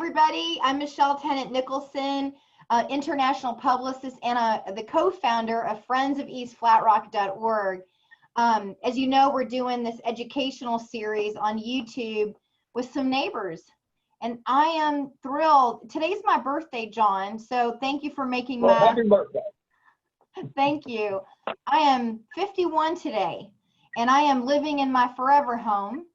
everybody. I'm Michelle Tennant Nicholson, international publicist and the co-founder of friendsofeastflatrock.org. As you know, we're doing this educational series on YouTube with some neighbors. And I am thrilled. Today's my birthday, John. So thank you for making Well, happy birthday. Thank you. I am 51 today, and I am living in my forever home.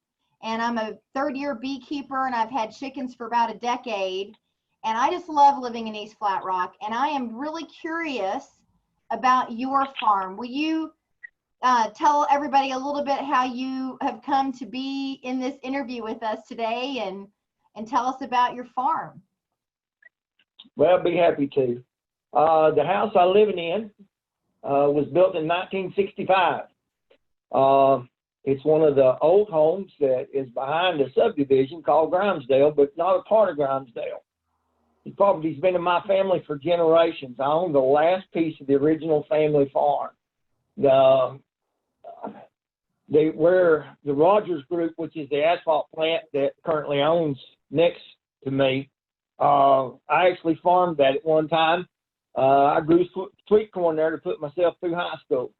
And I'm a third-year beekeeper, and I've had chickens for about a decade. And I just love living in East Flat Rock. And I am really curious about your farm. Will you tell everybody a little bit how you have come to be in this interview with us today, and tell us about your farm? Well, I'd be happy to. The house I'm living in was built in 1965. It's one of the old homes that is behind a subdivision called Grimesdale, but not a part of Grimesdale. The property's been in my family for generations. I own the last piece of the original family farm. Where the Rogers Group, which is the asphalt plant that currently owns next to me, I actually farmed that at one time. I grew sweet corn there to put myself through high school.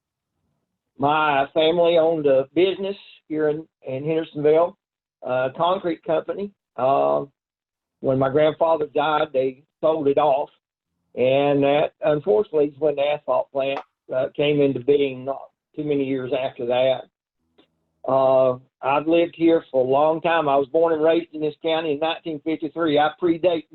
My family owned a business here in Hendersonville, a concrete company. When my grandfather died, they sold it off. And that, unfortunately, is when the asphalt plant came into being, not too many years after that. I've lived here for a long time. I was born and raised in this county in 1953. I predate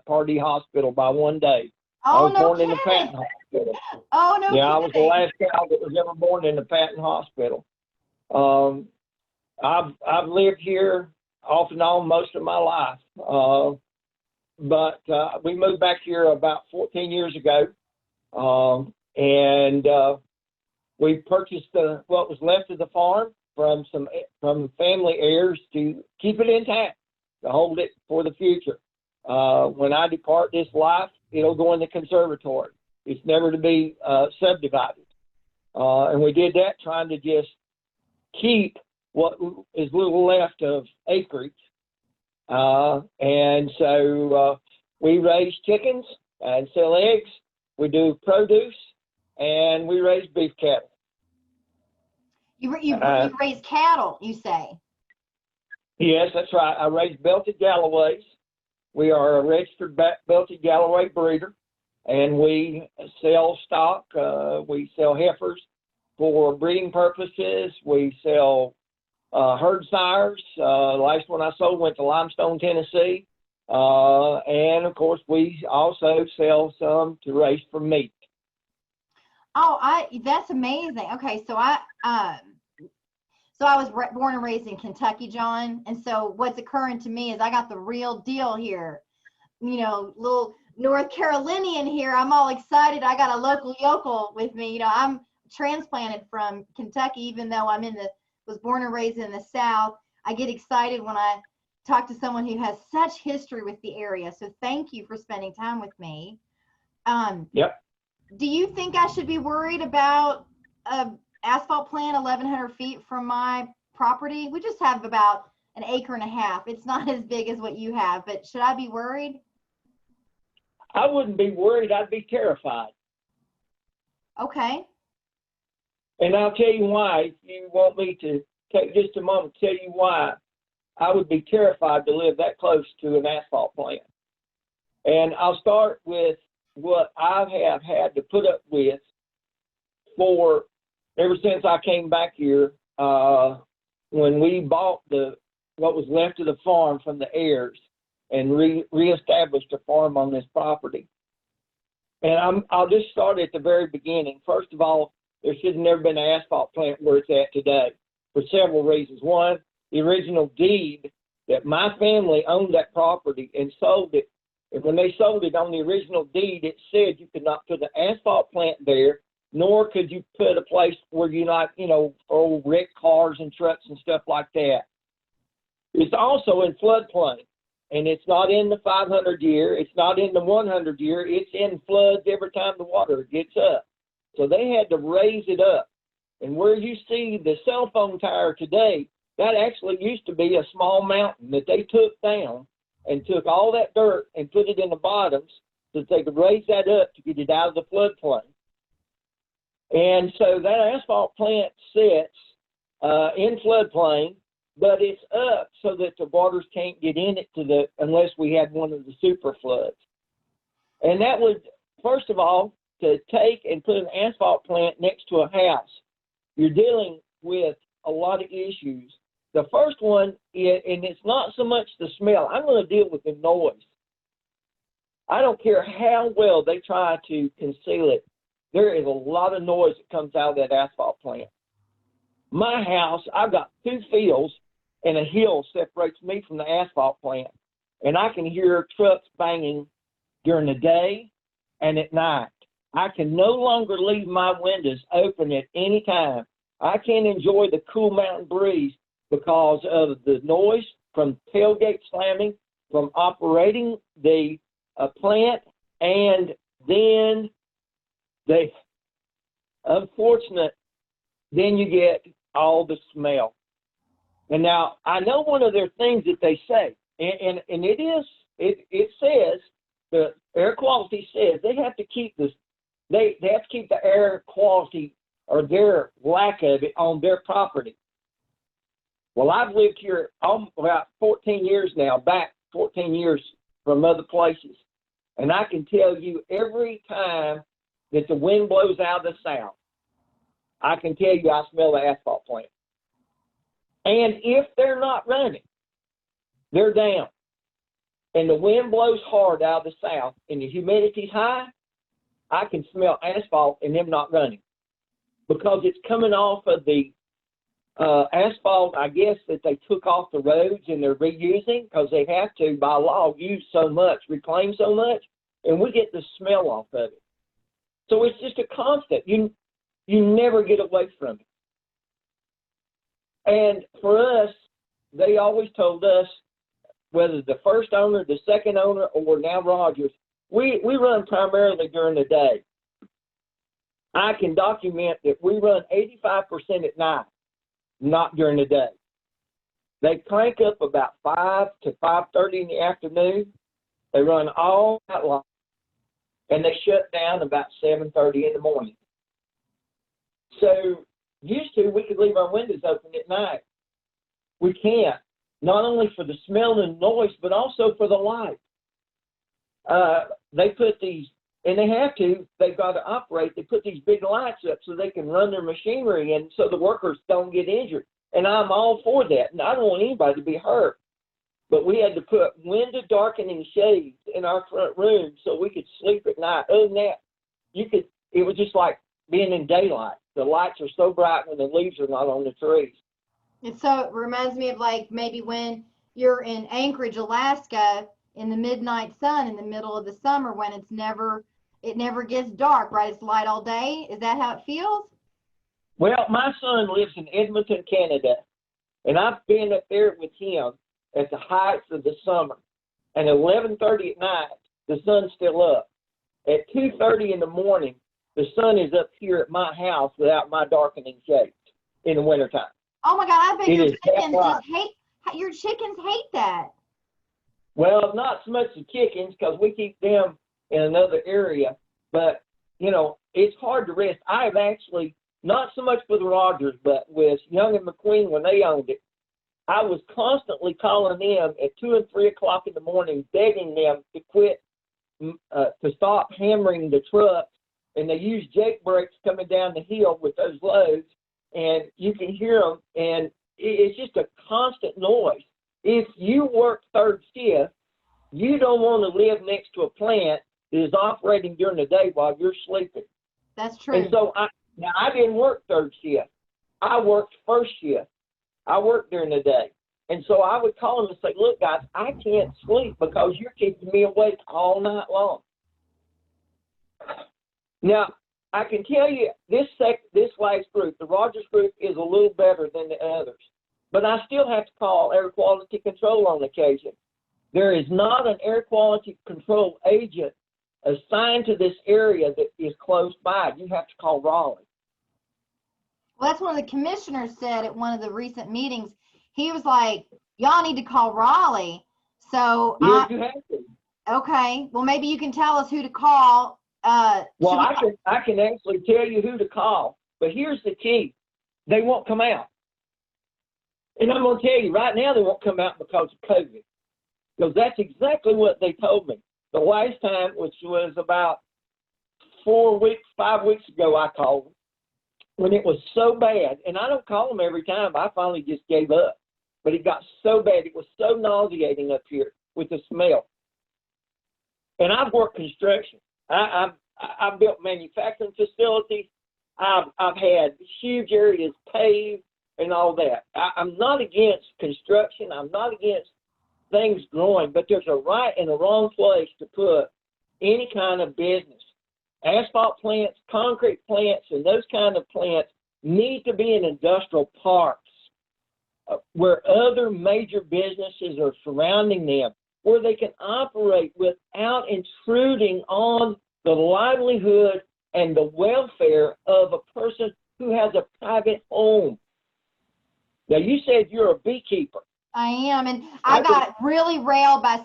Pardee Hospital by one day. Oh, I was no born kidding. in the Patton Hospital. Oh, no Yeah, kidding. I was the last child that was ever born in the Patton Hospital. I've lived here off and on most of my life. But we moved back here about 14 years ago. And we purchased what was left of the farm from family heirs to keep it intact, to hold it for the future. When I depart this life, it'll go in the conservatory. It's never to be subdivided. And we did that trying to just keep what is little left of acreage. And so we raise chickens and sell eggs. We do produce, and we raise beef cattle. You raise cattle, you say? Yes, that's right. I raise belted Galloways. We are a registered belted Galloway breeder, and we sell stock. We sell heifers for breeding purposes. We sell herd sires. Last one I sold went to Limestone, Tennessee. And, of course, we also sell some to raise for meat. Oh, that's amazing. Okay, so I was born and raised in Kentucky, John, and so what's occurring to me is I got the real deal here. You know, little North Carolinian here. I'm all excited. I got a local yokel with me. You know, I'm transplanted from Kentucky, even though was born and raised in the South. I get excited when I talk to someone who has such history with the area. So thank you for spending time with me. Yep. Do you think I should be worried about asphalt plant 1,100 feet from my property? We just have about an acre and a half. It's not as big as what you have, but should I be worried? I wouldn't be worried. I'd be terrified. Okay. And I'll tell you why. If you want me to take just a moment to tell you why I would be terrified to live that close to an asphalt plant. And I'll start with what I have had to put up with ever since I came back here, when we bought what was left of the farm from the heirs and reestablished a farm on this property. And I'll just start at the very beginning. First of all, there should have never been an asphalt plant where it's at today for several reasons. One, the original deed that my family owned that property and sold it. And when they sold it on the original deed, it said you could not put an asphalt plant there, nor could you put a place where you wreck cars and trucks and stuff like that. It's also in floodplain, and it's not in the 500 year. It's not in the 100 year. It's in floods every time the water gets up. So they had to raise it up. And where you see the cell phone tower today, that actually used to be a small mountain that they took down and took all that dirt and put it in the bottoms so that they could raise that up to get it out of the floodplain. And so that asphalt plant sits in floodplain, but it's up so that the waters can't get in it unless we had one of the super floods. And that would, first of all, to take and put an asphalt plant next to a house, you're dealing with a lot of issues. The first one is, and it's not so much the smell. I'm going to deal with the noise. I don't care how well they try to conceal it. There is a lot of noise that comes out of that asphalt plant. My house, I've got 2 fields and a hill separates me from the asphalt plant. And I can hear trucks banging during the day and at night. I can no longer leave my windows open at any time. I can't enjoy the cool mountain breeze because of the noise from tailgate slamming, from operating the plant, and then the unfortunate, then you get all the smell. And now I know one of their things that they say, and it says, the air quality says they have to keep this, they have to keep the air quality or their lack of it on their property. Well, I've lived here about 14 years now, back 14 years from other places. And I can tell you every time that the wind blows out of the south, I can tell you I smell the asphalt plant. And if they're not running, they're down. And the wind blows hard out of the south and the humidity's high, I can smell asphalt and them not running. Because it's coming off of the asphalt, I guess, that they took off the roads and they're reusing because they have to, by law, use so much, reclaim so much, and we get the smell off of it. So it's just a constant. You never get away from it. And for us, they always told us, whether the first owner, the second owner, or now Rogers, we run primarily during the day. I can document that we run 85% at night, not during the day. They crank up about 5 to 5:30 in the afternoon. They run all night long, and they shut down about 7:30 in the morning. So used to, we could leave our windows open at night. We can't, not only for the smell and noise, but also for the light. They put these, and they have to, they've got to operate, they put these big lights up so they can run their machinery and so the workers don't get injured. And I'm all for that, and I don't want anybody to be hurt. But we had to put window darkening shades in our front room so we could sleep at night. Other than that, it was just like being in daylight. The lights are so bright when the leaves are not on the trees. And so it reminds me of like maybe when you're in Anchorage, Alaska, in the midnight sun in the middle of the summer when it never gets dark, right? It's light all day. Is that how it feels? Well, my son lives in Edmonton, Canada, and I've been up there with him at the heights of the summer. And at 11:30 at night, the sun's still up. At 2:30 in the morning, the sun is up here at my house without my darkening shades in the wintertime. Oh my God, I bet your chickens hate that. Well, not so much the chickens because we keep them in another area, but, you know, it's hard to rest. I have actually, not so much with Rogers, but with Young and McQueen when they owned it, I was constantly calling them at 2 and 3 o'clock in the morning, begging them to quit, to stop hammering the trucks. And they use jake brakes coming down the hill with those loads, and you can hear them, and it's just a constant noise. If you work third shift, you don't want to live next to a plant that is operating during the day while you're sleeping. That's true. And so I didn't work third shift. I worked first shift. I worked during the day. And so I would call them and say, look, guys, I can't sleep because you're keeping me awake all night long. Now, I can tell you this last group, the Rogers group, is a little better than the others. But I still have to call air quality control on occasion. There is not an air quality control agent assigned to this area that is close by. You have to call Raleigh. Well, that's what the commissioner said at one of the recent meetings. He was like, y'all need to call Raleigh. So, Yes, you have to. okay. Well, maybe you can tell us who to call. Well, I can actually tell you who to call, but here's the key. They won't come out. And I'm going to tell you, right now they won't come out because of COVID. Because that's exactly what they told me. The last time, which was about 5 weeks ago, I called them when it was so bad. And I don't call them every time. I finally just gave up. But it got so bad. It was so nauseating up here with the smell. And I've worked construction. I've built manufacturing facilities. I've had huge areas paved and all that. I'm not against construction. I'm not against things growing, but there's a right and a wrong place to put any kind of business. Asphalt plants, concrete plants, and those kind of plants need to be in industrial parks where other major businesses are surrounding them, where they can operate without intruding on the livelihood and the welfare of a person who has a private home. Now, you said you're a beekeeper. I am, and I got really railed by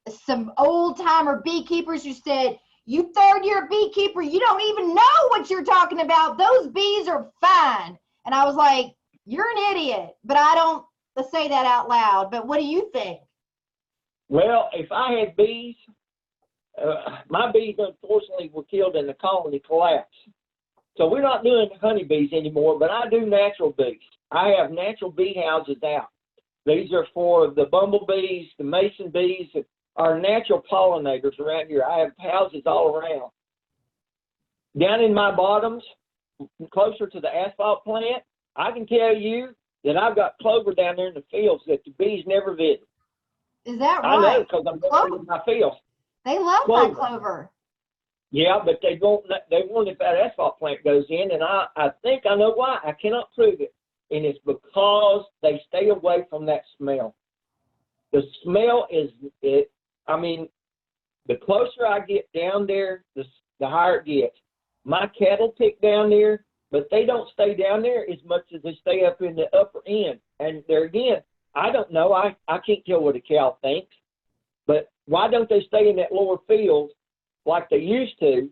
some old timer beekeepers who said, "You third-year beekeeper, you don't even know what you're talking about. Those bees are fine." And I was like, "You're an idiot," but I don't say that out loud. But what do you think? Well, if I had bees, my bees unfortunately were killed in the colony collapse. So we're not doing honeybees anymore, but I do natural bees. I have natural bee houses out. These are for the bumblebees, the mason bees, our natural pollinators around here. I have houses all around. Down in my bottoms, closer to the asphalt plant, I can tell you that I've got clover down there in the fields that the bees never visit. Is that right? I know, because I'm going in my fields. They love my clover. Yeah, but they won't if that asphalt plant goes in, and I think I know why. I cannot prove it. And it's because they stay away from that smell. The smell the closer I get down there, the higher it gets. My cattle pick down there, but they don't stay down there as much as they stay up in the upper end. And there again, I don't know. I can't tell what a cow thinks. But why don't they stay in that lower field like they used to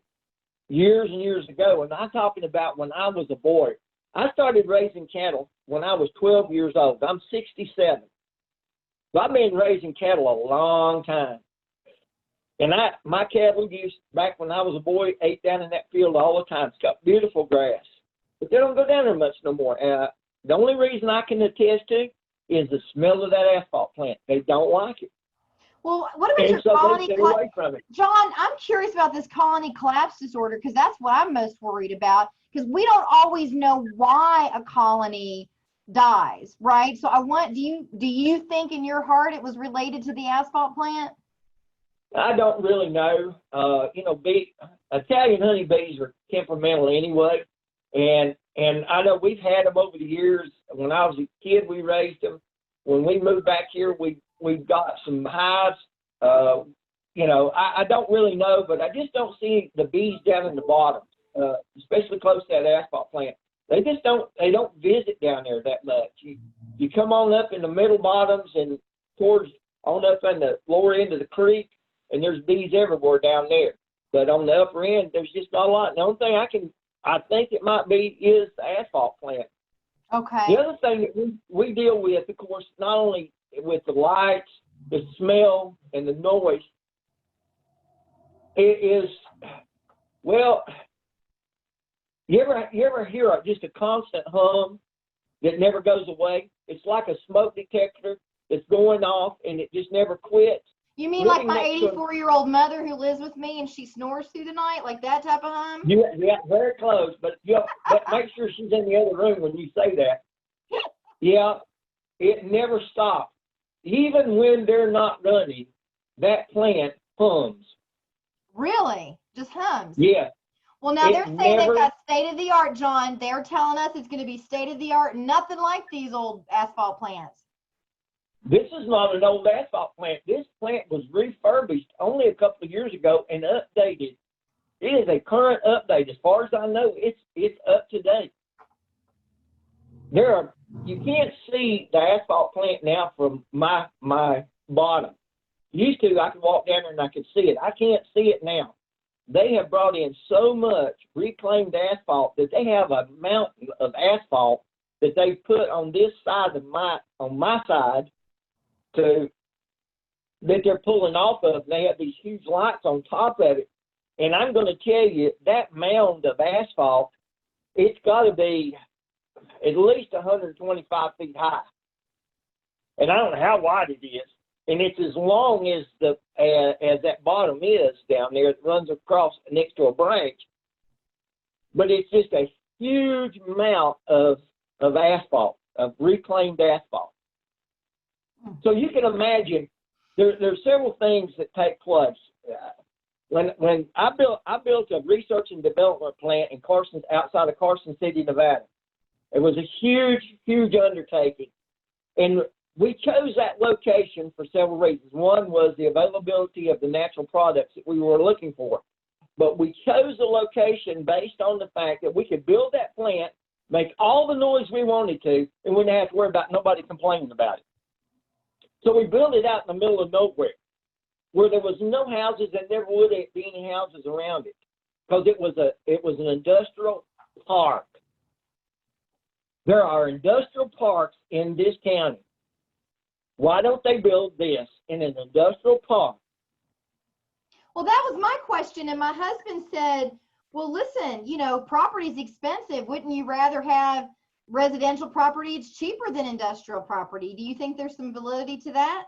years and years ago? And I'm talking about when I was a boy. I started raising cattle when I was 12 years old. I'm 67. So I've been raising cattle a long time. And my cattle back when I was a boy, ate down in that field all the time. It's got beautiful grass. But they don't go down there much no more. The only reason I can attest to is the smell of that asphalt plant. They don't like it. Well, what about your colony collapse? John, I'm curious about this colony collapse disorder because that's what I'm most worried about, because we don't always know why a colony dies, right? So do you think in your heart it was related to the asphalt plant? I don't really know. Italian honeybees are temperamental anyway, and I know we've had them over the years. When I was a kid, we raised them. When we moved back here, we've got some hives. I don't really know, but I just don't see the bees down in the bottom, especially close to that asphalt plant. They don't visit down there that much. You come on up in the middle bottoms and towards on up in the lower end of the creek, and there's bees everywhere down there. But on the upper end, there's just not a lot. The only thing I think it might be is the asphalt plant. Okay. The other thing that we deal with, of course, not only with the lights, the smell, and the noise, it is, well, you ever hear just a constant hum that never goes away? It's like a smoke detector that's going off, and it just never quits. You mean like my 84-year-old mother who lives with me and she snores through the night, like that type of hum? Yeah, very close. But make sure she's in the other room when you say that. Yeah, it never stops. Even when they're not running, that plant hums. Really? Just hums? Yeah. Well, now they're saying they've got state-of-the-art, John. They're telling us it's going to be state-of-the-art, nothing like these old asphalt plants. This is not an old asphalt plant. This plant was refurbished only a couple of years ago and updated. It is a current update. As far as I know, it's up to date. You can't see the asphalt plant now from my bottom. Used to, I could walk down there and I could see it. I can't see it now. They have brought in so much reclaimed asphalt that they have a mountain of asphalt that they put on this side of on my side that they're pulling off of. They have these huge lights on top of it. And I'm going to tell you, that mound of asphalt, it's got to be at least 125 feet high. And I don't know how wide it is. And it's as long as as that bottom is down there. It runs across next to a branch. But it's just a huge amount of asphalt, of reclaimed asphalt. So you can imagine there's several things that take place. When I built a research and development plant in outside of Carson City, Nevada. It was a huge, huge undertaking. And we chose that location for several reasons. One was the availability of the natural products that we were looking for. But we chose the location based on the fact that we could build that plant, make all the noise we wanted to, and we didn't have to worry about nobody complaining about it. So we built it out in the middle of nowhere, where there was no houses and there would be any houses around it, because it was an industrial park. There are industrial parks in this county. Why don't they build this in an industrial park? Well, that was my question. And my husband said, well, listen, property's expensive. Wouldn't you rather have residential property? It's cheaper than industrial property. Do you think there's some validity to that?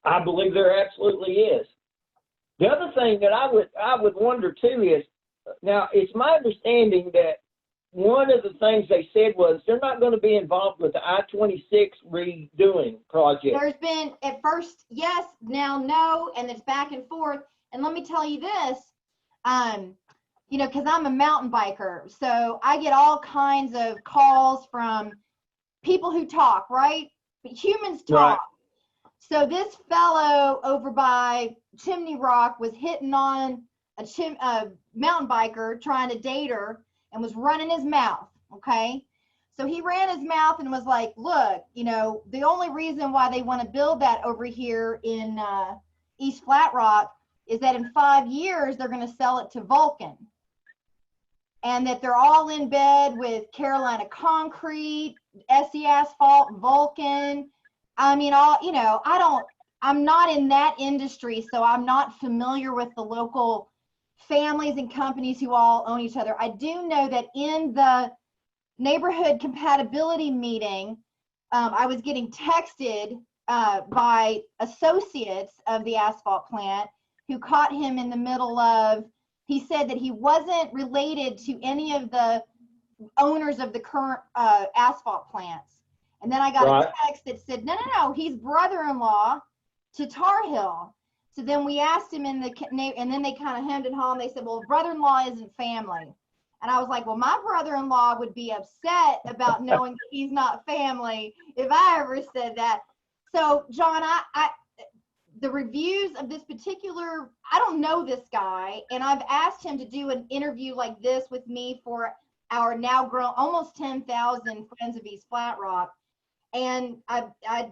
I believe there absolutely is. The other thing that I would wonder too is, now it's my understanding that one of the things they said was they're not going to be involved with the I-26 redoing project. There's been at first yes, now no, and it's back and forth. And let me tell you this, because I'm a mountain biker, so I get all kinds of calls from people who talk, right? But humans talk. Right. So this fellow over by Chimney Rock was hitting on a mountain biker trying to date her and was running his mouth, okay? So he ran his mouth and was like, look, the only reason why they want to build that over here in East Flat Rock is that in 5 years, they're going to sell it to Vulcan. And that they're all in bed with Carolina Concrete, SE Asphalt, Vulcan. I mean, I'm not in that industry, so I'm not familiar with the local families and companies who all own each other. I do know that in the neighborhood compatibility meeting, I was getting texted by associates of the asphalt plant who caught him in the middle of, he said that he wasn't related to any of the owners of the current asphalt plants. And then I got a text that said, no, he's brother-in-law to Tar Heel. So then we asked him and then they kind of hemmed and hawed. They said, well, brother-in-law isn't family. And I was like, well, my brother-in-law would be upset about knowing that he's not family if I ever said that. So, John, the reviews of this particular, I don't know this guy, and I've asked him to do an interview like this with me for our now grown almost 10,000 Friends of East Flat Rock. And I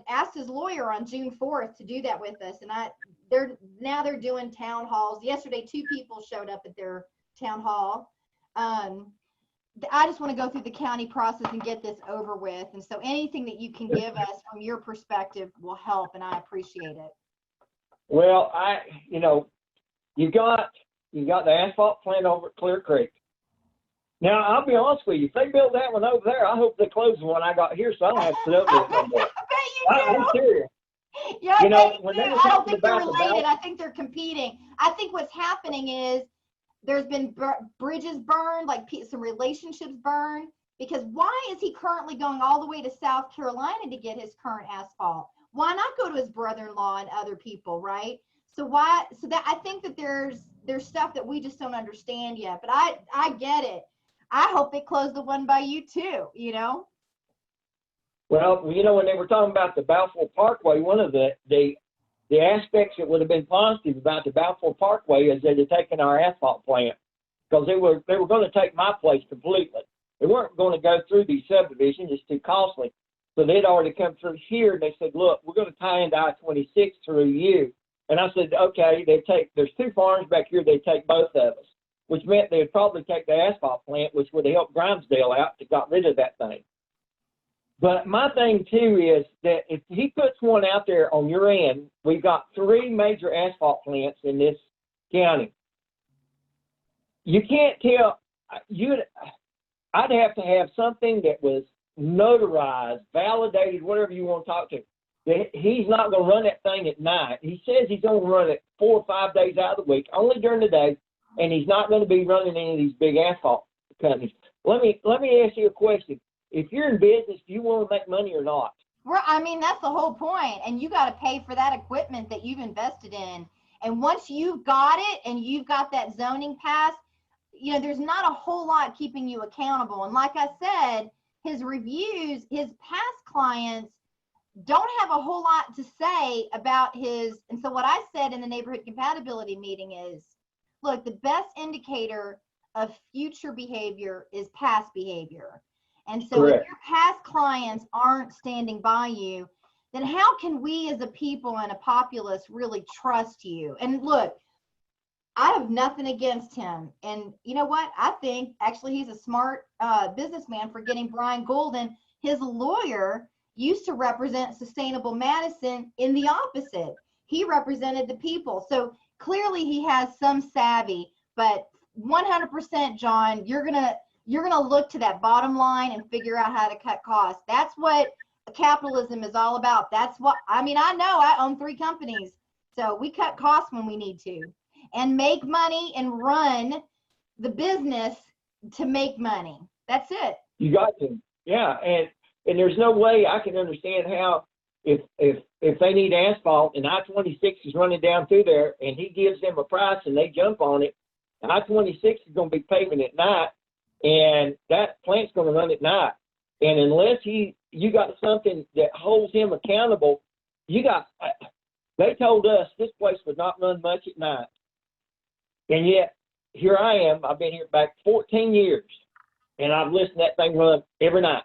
asked his lawyer on June 4th to do that with us. And they're doing town halls. Yesterday, 2 people showed up at their town hall. I just want to go through the county process and get this over with. And so anything that you can give us from your perspective will help, and I appreciate it. Well, you got the asphalt plant over at Clear Creek. Now, I'll be honest with you, if they build that one over there, I hope they close the one I got here so I don't have to put up with it no more. I'm serious. Yeah, I don't think they're related. I think they're competing. I think what's happening is there's been bridges burned, like some relationships burned, because why is he currently going all the way to South Carolina to get his current asphalt? Why not go to his brother-in-law and other people, right? So that I think that there's stuff that we just don't understand yet, but I get it. I hope they close the one by you too, Well, when they were talking about the Balfour Parkway, one of the aspects that would have been positive about the Balfour Parkway is that they're taking our asphalt plant, because they were going to take my place completely. They weren't going to go through these subdivisions; it's too costly. So they'd already come through here, and they said, "Look, we're going to tie into I-26 through you, And I said, okay, there's 2 farms back here, they take both of us, which meant they'd probably take the asphalt plant, which would have helped Grimesdale out to got rid of that thing. But my thing too is that if he puts one out there on your end, we've got 3 major asphalt plants in this county. You can't tell, I'd have to have something that was notarized, validated, whatever you want to talk to. He's not going to run that thing at night. He says he's going to run it 4 or 5 days out of the week, only during the day, and he's not going to be running any of these big asphalt companies. Let me ask you a question. If you're in business, do you want to make money or not? Well, I mean, that's the whole point. And you got to pay for that equipment that you've invested in. And once you've got it and you've got that zoning pass, you know, there's not a whole lot keeping you accountable. And like I said, his reviews, his past clients don't have a whole lot to say about his. And so what I said in the neighborhood compatibility meeting is, look, the best indicator of future behavior is past behavior. And so Correct. if your past clients aren't standing by you, then how can we as a people and a populace really trust you? And look, I have nothing against him. And you know what? I think actually he's a smart businessman for getting Brian Golden. His lawyer used to represent Sustainable Madison in the opposite. He represented the people. So clearly he has some savvy, but 100%, John, you're gonna look to that bottom line and figure out how to cut costs. That's what capitalism is all about. That's what, I mean, I know I own 3 companies, so we cut costs when we need to and make money and run the business to make money. That's it. You got to. Yeah, and there's no way I can understand how if they need asphalt and I-26 is running down through there and he gives them a price and they jump on it, I-26 is going to be paving at night and that plant's going to run at night. And unless you got something that holds him accountable, they told us this place would not run much at night. And yet, here I am. I've been here back 14 years, and I've listened to that thing run every night,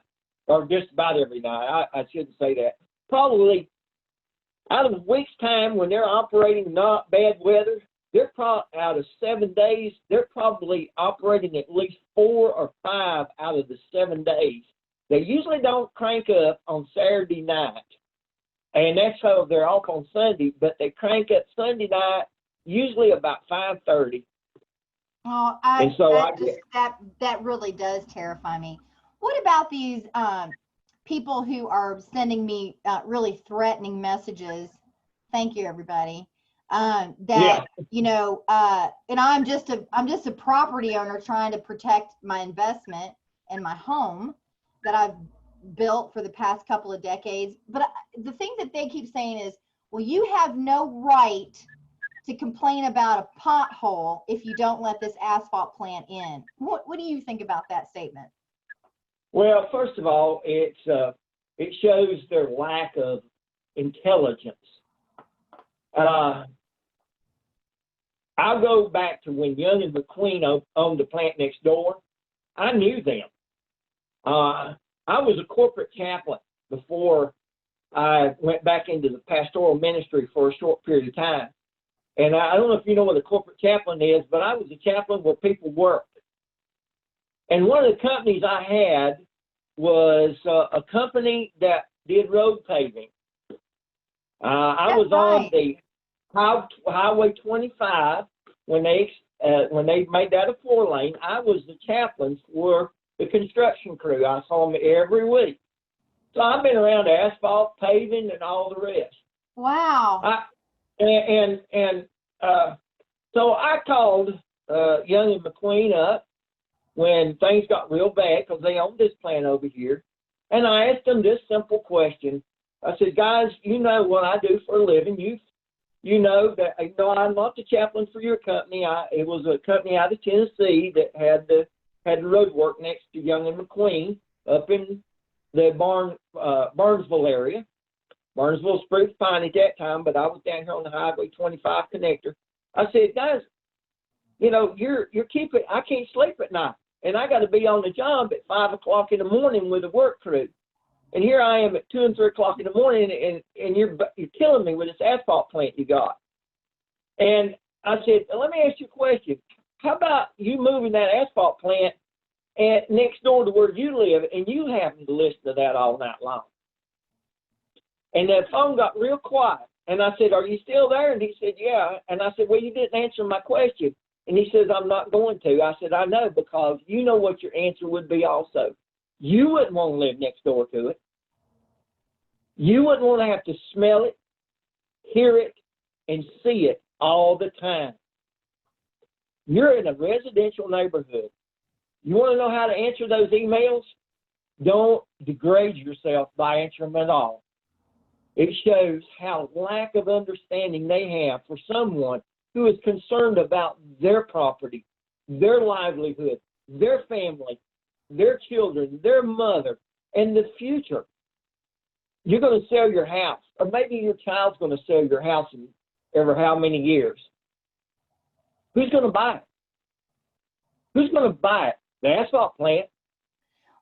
or just about every night. I shouldn't say that. Probably out of a week's time when they're operating not bad weather, they're probably out of 7 days, they're probably operating at least 4 or 5 out of the 7 days. They usually don't crank up on Saturday night, and that's how they're off on Sunday, but they crank up Sunday night, usually about 5:30. Oh, that really does terrify me. What about these people who are sending me really threatening messages? Thank you, everybody. You know, and I'm just a property owner trying to protect my investment and my home that I've built for the past couple of decades. But the thing that they keep saying is, well, you have no right to complain about a pothole if you don't let this asphalt plant in. What do you think about that statement? Well, first of all, it shows their lack of intelligence. I'll go back to when Young and McQueen owned the plant next door. I knew them. I was a corporate chaplain before I went back into the pastoral ministry for a short period of time. And I don't know if you know what a corporate chaplain is, but I was a chaplain where people worked. And one of the companies I had was a company that did road paving. I was on the Highway 25 when they made that a 4-lane. I was the chaplain for the construction crew. I saw them every week. So I've been around asphalt, paving, and all the rest. Wow. So I called Young and McQueen up when things got real bad because they owned this plant over here. And I asked them this simple question. I said, guys, you know what I do for a living. You know that I'm not the chaplain for your company. It was a company out of Tennessee that had the road work next to Young and McQueen up in the Burnsville area. Burnsville, Spruce Pine at that time, but I was down here on the Highway 25 connector. I said, guys, you know, I can't sleep at night, and I got to be on the job at 5 o'clock in the morning with the work crew. And here I am at 2 and 3 o'clock in the morning, and you're killing me with this asphalt plant you got. And I said, let me ask you a question. How about you moving that asphalt plant next door to where you live, and you happen to listen to that all night long? And the phone got real quiet. And I said, are you still there? And he said, yeah. And I said, well, you didn't answer my question. And he says, I'm not going to. I said, I know, because you know what your answer would be also. You wouldn't want to live next door to it. You wouldn't want to have to smell it, hear it, and see it all the time. You're in a residential neighborhood. You want to know how to answer those emails? Don't degrade yourself by answering them at all. It shows how lack of understanding they have for someone who is concerned about their property, their livelihood, their family, their children, their mother, and the future. You're going to sell your house, or maybe your child's going to sell your house in ever how many years. Who's going to buy it? Who's going to buy it? The asphalt plant.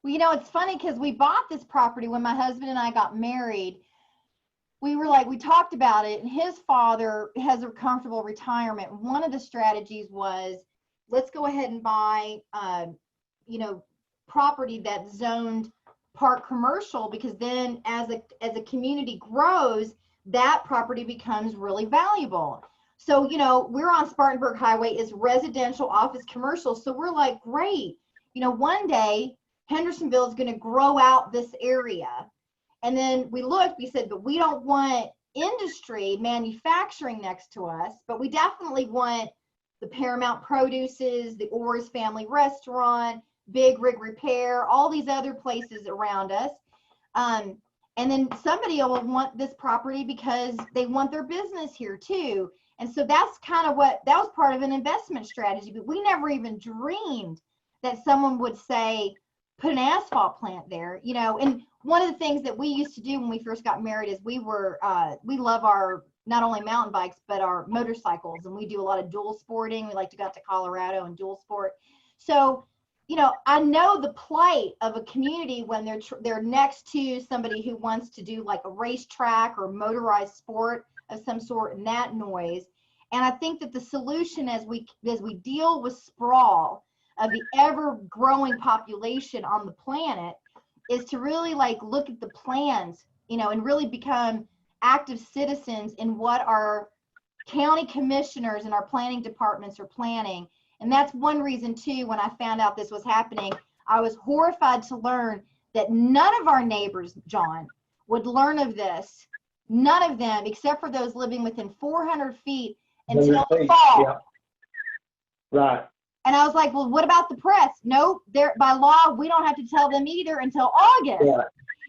Well, you know, it's funny because we bought this property when my husband and I got married. We talked about it, and his father has a comfortable retirement. One of the strategies was, let's go ahead and buy, property that's zoned park commercial, because then as a community grows, that property becomes really valuable. So, you know, we're on Spartanburg Highway, is residential, office, commercial. So we're like, great, you know, one day Hendersonville is going to grow out this area. And then we looked, we said, but we don't want industry manufacturing next to us, but we definitely want the Paramount Produces, the Orr's Family Restaurant, Big Rig Repair, all these other places around us. And then somebody will want this property because they want their business here too. And so that's kind of that was part of an investment strategy, but we never even dreamed that someone would say, put an asphalt plant there, you know. And one of the things that we used to do when we first got married is we love our, not only mountain bikes, but our motorcycles. And we do a lot of dual sporting. We like to go out to Colorado and dual sport. So, you know, I know the plight of a community when they're next to somebody who wants to do like a racetrack or motorized sport of some sort, and that noise. And I think that the solution as we deal with sprawl of the ever growing population on the planet is to really like look at the plans, you know, and really become active citizens in what our county commissioners and our planning departments are planning. And that's one reason too, when I found out this was happening, I was horrified to learn that none of our neighbors, John, would learn of this. None of them, except for those living within 400 feet until the fall. Yeah. Right. And I was like, well, what about the press? Nope, by law, we don't have to tell them either until August. Yeah.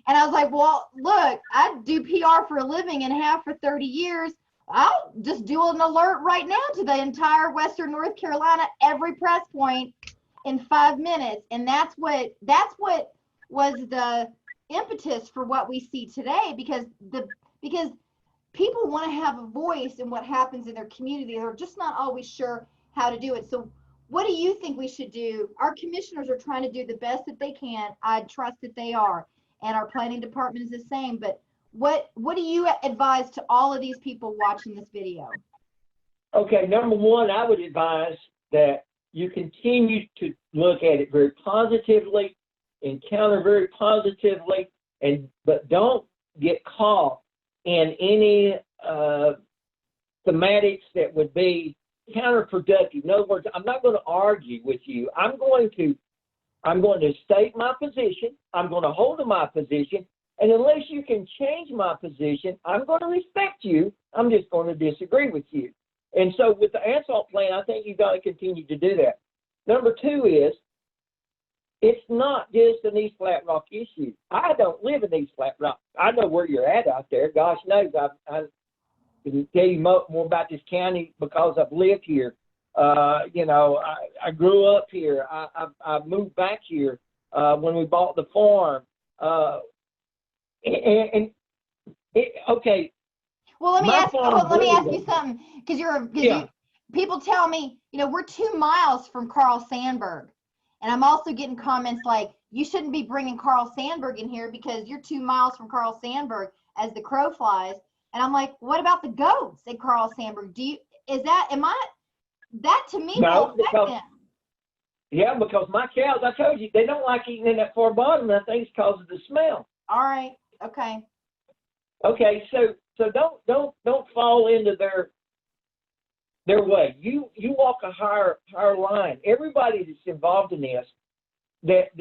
And I was like, well, look, I do PR for a living and have for 30 years. I'll just do an alert right now to the entire Western North Carolina, every press point in 5 minutes. And that's what was the impetus for what we see today, because people want to have a voice in what happens in their community. They're just not always sure how to do it. So what do you think we should do? Our commissioners are trying to do the best that they can. I trust that they are. And our planning department is the same. But what do you advise to all of these people watching this video? Okay, number one, I would advise that you continue to look at it very positively, encounter very positively, but don't get caught in any thematics that would be counterproductive. In other words, I'm not going to argue with you. I'm going to state my position. I'm going to hold to my position. And unless you can change my position, I'm going to respect you. I'm just going to disagree with you. And so with the asphalt plant, I think you've got to continue to do that. Number two is, it's not just an East Flat Rock issue. I don't live in East Flat Rock. I know where you're at out there. Gosh knows, I can tell you more about this county because I've lived here. You know, I grew up here. I moved back here when we bought the farm. Okay. Well, let me ask you something, because people tell me, you know, we're 2 miles from Carl Sandburg, and I'm also getting comments like, you shouldn't be bringing Carl Sandburg in here because you're 2 miles from Carl Sandburg as the crow flies. And I'm like, what about the goats at Carl Sandburg? that to me No, will affect because them. yeah, because my cows, I told you, they don't like eating in that far bottom. And I think it's because of the smell. All right. Okay. Okay, so don't fall into their way. You walk a higher line. Everybody that's involved in this that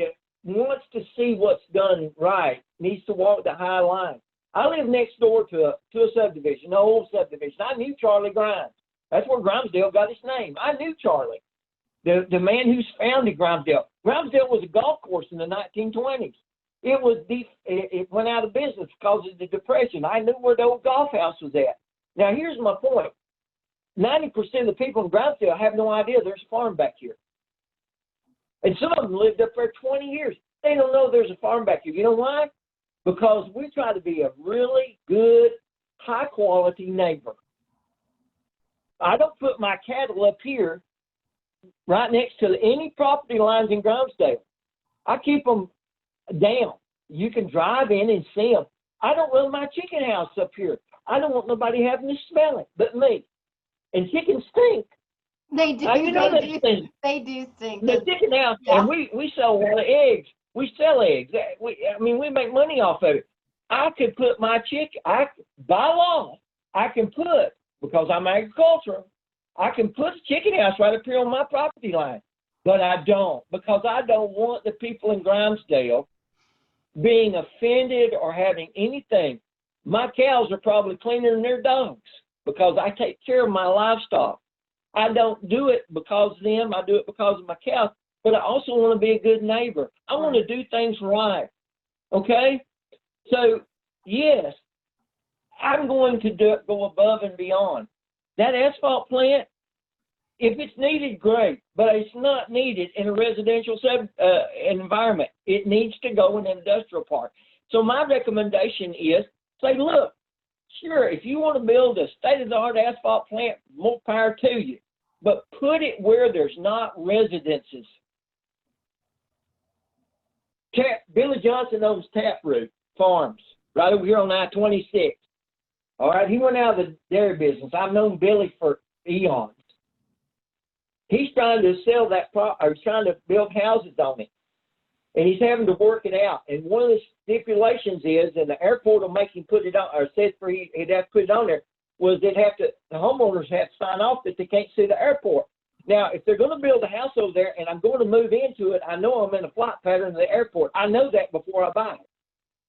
wants to see what's done right needs to walk the high line. I live next door to a subdivision, an old subdivision. I knew Charlie Grimes. That's where Grimesdale got its name. I knew Charlie, the man who's founded Grimesdale. Grimesdale was a golf course in the 1920s. It went out of business because of the Depression. I knew where the old golf house was at. Now, here's my point. 90% of the people in Grimesdale have no idea there's a farm back here. And some of them lived up there 20 years. They don't know there's a farm back here. You know why? Because we try to be a really good, high-quality neighbor. I don't put my cattle up here right next to any property lines in Grimesdale. I keep them down. You can drive in and see them. I don't run my chicken house up here. I don't want nobody having to smell it but me. And chickens stink. They do. You know they stink. They do stink. The chicken house, Yeah. and we sell a lot of eggs. We sell eggs. We make money off of it. I could put my chicken, by law, I can put, because I'm agricultural, I can put a chicken house right up here on my property line. But I don't, because I don't want the people in Grimesdale being offended or having anything. My cows are probably cleaner than their dogs because I take care of my livestock. I don't do it because of them. I do it because of my cows. But I also want to be a good neighbor. I want to do things right. Okay? So, yes, I'm going to go above and beyond. That asphalt plant, if it's needed, great. But it's not needed in a residential environment. It needs to go in an industrial park. So my recommendation is, say, look, sure, if you want to build a state-of-the-art asphalt plant, more power to you. But put it where there's not residences. Billy Johnson owns Taproot Farms right over here on I-26. All right, he went out of the dairy business. I've known Billy for eons. He's trying to sell that he's trying to build houses on it. And he's having to work it out. And one of the stipulations is, and the airport will make him put it on, or said for he'd have to put it on there, was the homeowners have to sign off that they can't see the airport. Now, if they're going to build a house over there and I'm going to move into it, I know I'm in a flight pattern of the airport. I know that before I buy it.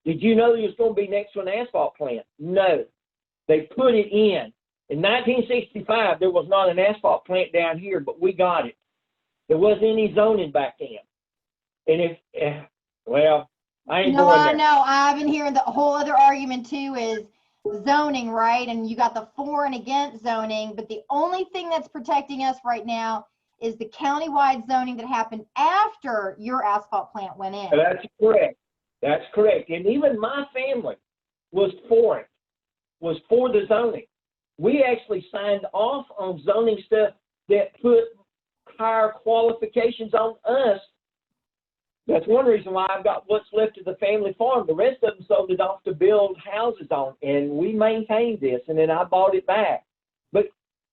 Did you know it was going to be next to an asphalt plant? No. They put it in. In 1965, there was not an asphalt plant down here, but we got it. There wasn't any zoning back then. And I ain't going there. I know. I've been hearing the whole other argument too is zoning, right? And you got the for and against zoning, but the only thing that's protecting us right now is the countywide zoning that happened after your asphalt plant went in. That's correct. That's correct. And even my family was for it, was for the zoning. We actually signed off on zoning stuff that put higher qualifications on us. That's one reason why I've got what's left of the family farm. The rest of them sold it off to build houses on, and we maintained this, and then I bought it back. But,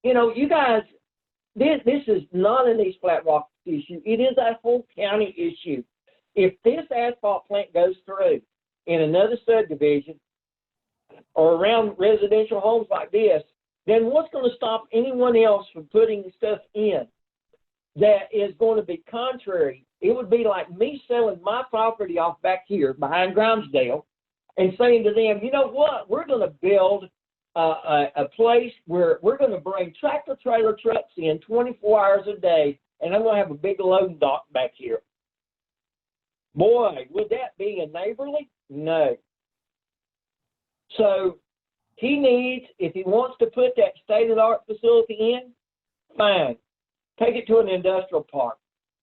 you guys, this is not an East Flat Rock issue. It is a whole county issue. If this asphalt plant goes through in another subdivision or around residential homes like this, then what's going to stop anyone else from putting stuff in that is going to be contrary? It would be like me selling my property off back here behind Grimesdale and saying to them, you know what, we're going to build a place where we're going to bring tractor trailer trucks in 24 hours a day, and I'm going to have a big loading dock back here. Boy, would that be a neighborly? No. So he needs, if he wants to put that state-of-the-art facility in, fine. Take it to an industrial park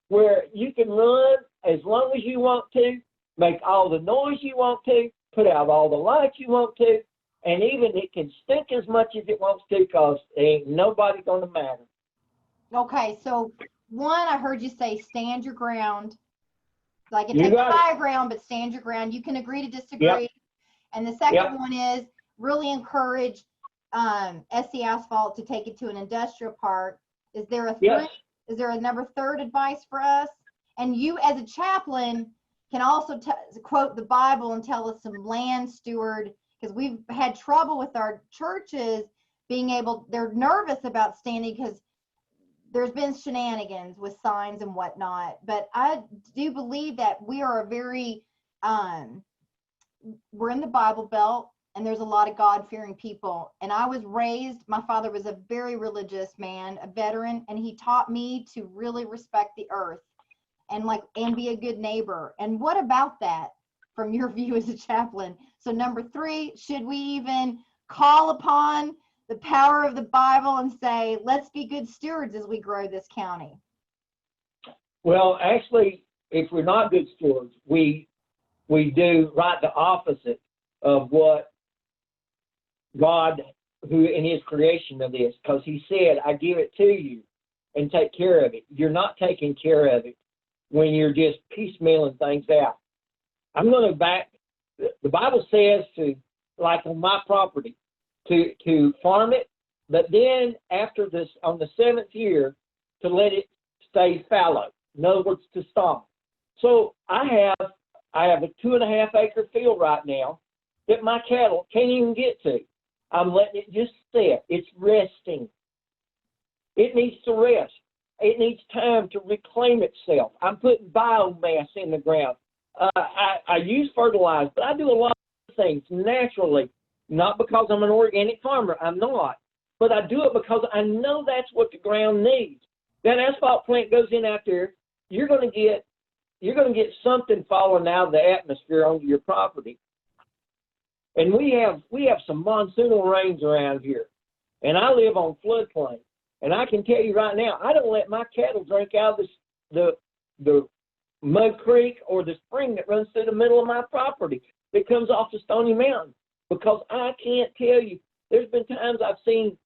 where you can run as long as you want to, make all the noise you want to, put out all the lights you want to, and even it can stink as much as it wants to because ain't nobody going to matter. Okay, so one, I heard you say stand your ground. Like it's a high ground, but stand your ground. You can agree to disagree. Yep. And the second one is really encourage SC Asphalt to take it to an industrial park. Is there a Yes. Is there a number third advice for us? And you, as a chaplain, can also quote the Bible and tell us some land steward, because we've had trouble with our churches being able, they're nervous about standing because there's been shenanigans with signs and whatnot. But I do believe that we are a very, we're in the Bible Belt, and there's a lot of God-fearing people. And I was raised, my father was a very religious man, a veteran, and he taught me to really respect the earth and be a good neighbor. And what about that from your view as a chaplain? So number 3, should we even call upon the power of the Bible and say, let's be good stewards as we grow this county? Well, actually, if we're not good stewards, we do right the opposite of what God, who in his creation of this, because he said, I give it to you and take care of it. You're not taking care of it when you're just piecemealing things out. I'm going to back, the Bible says to, like on my property, to farm it, but then after this, on the 7th year, to let it stay fallow. In other words, to stop. So I have a 2.5 acre field right now that my cattle can't even get to. I'm letting it just sit. It's resting. It needs to rest. It needs time to reclaim itself. I'm putting biomass in the ground. I use fertilizer, but I do a lot of things naturally, not because I'm an organic farmer. I'm not. But I do it because I know that's what the ground needs. That asphalt plant goes in out there, you're going to get something falling out of the atmosphere onto your property. And we have some monsoonal rains around here. And I live on floodplain. And I can tell you right now, I don't let my cattle drink out of the mud creek or the spring that runs through the middle of my property that comes off the Stony Mountain, because I can't tell you, there's been times I've seen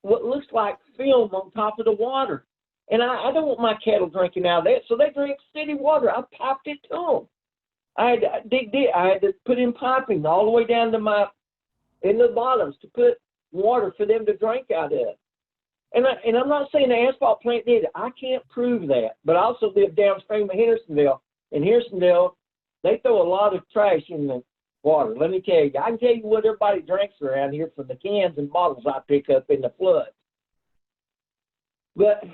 what looks like film on top of the water. And I don't want my cattle drinking out of that, so they drink city water. I piped it to them. I had to put in piping all the way down to in the bottoms to put water for them to drink out of. And I'm not saying the asphalt plant did it. I can't prove that. But I also live downstream of Hendersonville. In Hendersonville, they throw a lot of trash in the water. Let me tell you, I can tell you what everybody drinks around here from the cans and bottles I pick up in the flood. But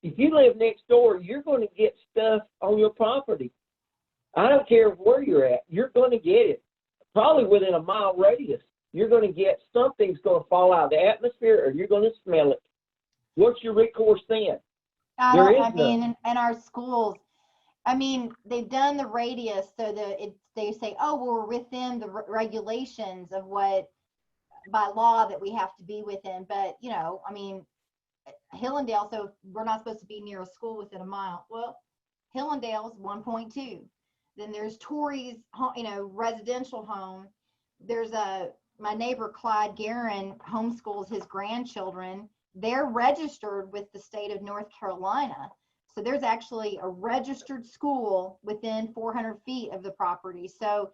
if you live next door, you're going to get stuff on your property. I don't care where you're at. You're going to get it. Probably within a mile radius. You're going to get something's going to fall out of the atmosphere, or you're going to smell it. What's your recourse then? In our schools, I mean, they've done the radius so that they say, oh, well, we're within the regulations of what by law that we have to be within. But, you know, I mean, Hillendale, so we're not supposed to be near a school within a mile. Well, Hillendale's 1.2. Then there's Torrey's, residential home. There's my neighbor Clyde Guerin homeschools his grandchildren. They're registered with the state of North Carolina. So there's actually a registered school within 400 feet of the property. So,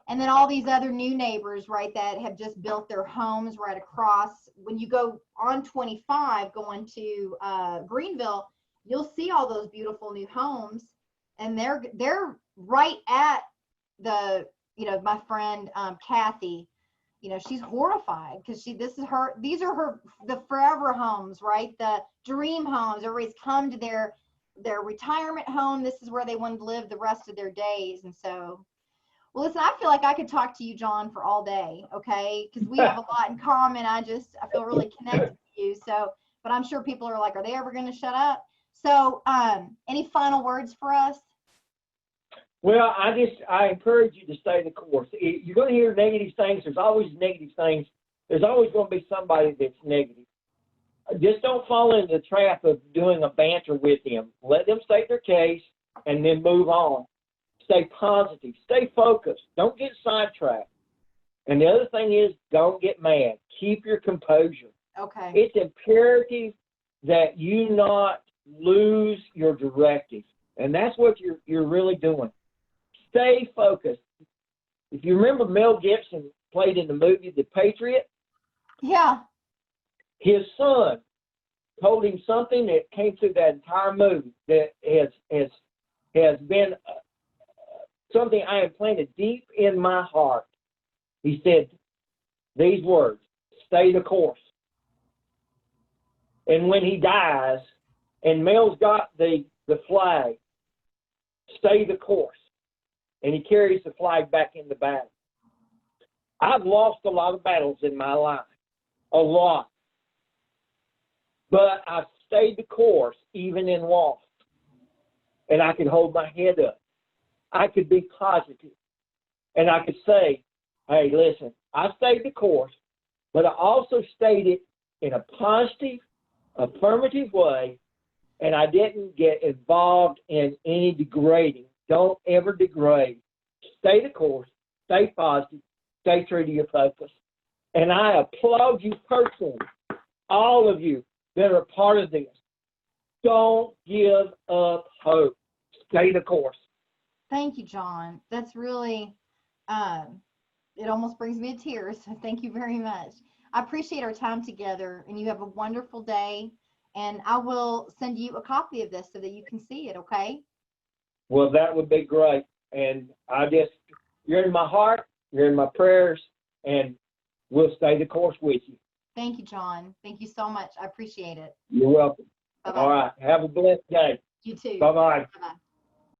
and then all these other new neighbors, right, that have just built their homes right across. When you go on 25 going to Greenville, you'll see all those beautiful new homes, and they're right at the, my friend Kathy, she's horrified because these are the forever homes, right? The dream homes. Everybody's come to their retirement home. This is where they want to live the rest of their days. And so, well, listen, I feel like I could talk to you, John, for all day, okay? Because we have a lot in common. I feel really connected to you. So, but I'm sure people are like, are they ever going to shut up? So, any final words for us? Well, I encourage you to stay the course. You're going to hear negative things. There's always negative things. There's always going to be somebody that's negative. Just don't fall into the trap of doing a banter with them. Let them state their case and then move on. Stay positive. Stay focused. Don't get sidetracked. And the other thing is, don't get mad. Keep your composure. Okay. It's imperative that you not lose your directive. And that's what you're really doing. Stay focused. If you remember, Mel Gibson played in the movie The Patriot. Yeah. His son told him something that came through that entire movie that has been something I have planted deep in my heart. He said these words, "Stay the course." And when he dies, and Mel's got the flag, "Stay the course," and he carries the flag back in the battle. I've lost a lot of battles in my life, a lot. But I've stayed the course even in loss. And I could hold my head up. I could be positive. And I could say, hey, listen, I stayed the course, but I also stayed it in a positive, affirmative way, and I didn't get involved in any degrading. Don't ever degrade. Stay the course, stay positive, stay true to your focus. And I applaud you personally, all of you that are part of this. Don't give up hope. Stay the course. Thank you, John. That's really, it almost brings me to tears. So thank you very much. I appreciate our time together, and you have a wonderful day. And I will send you a copy of this so that you can see it, okay? Well, that would be great. And you're in my heart, you're in my prayers, and we'll stay the course with you. Thank you, John. Thank you so much. I appreciate it. You're welcome. Bye-bye. All right. Have a blessed day. You too. Bye-bye. Bye-bye.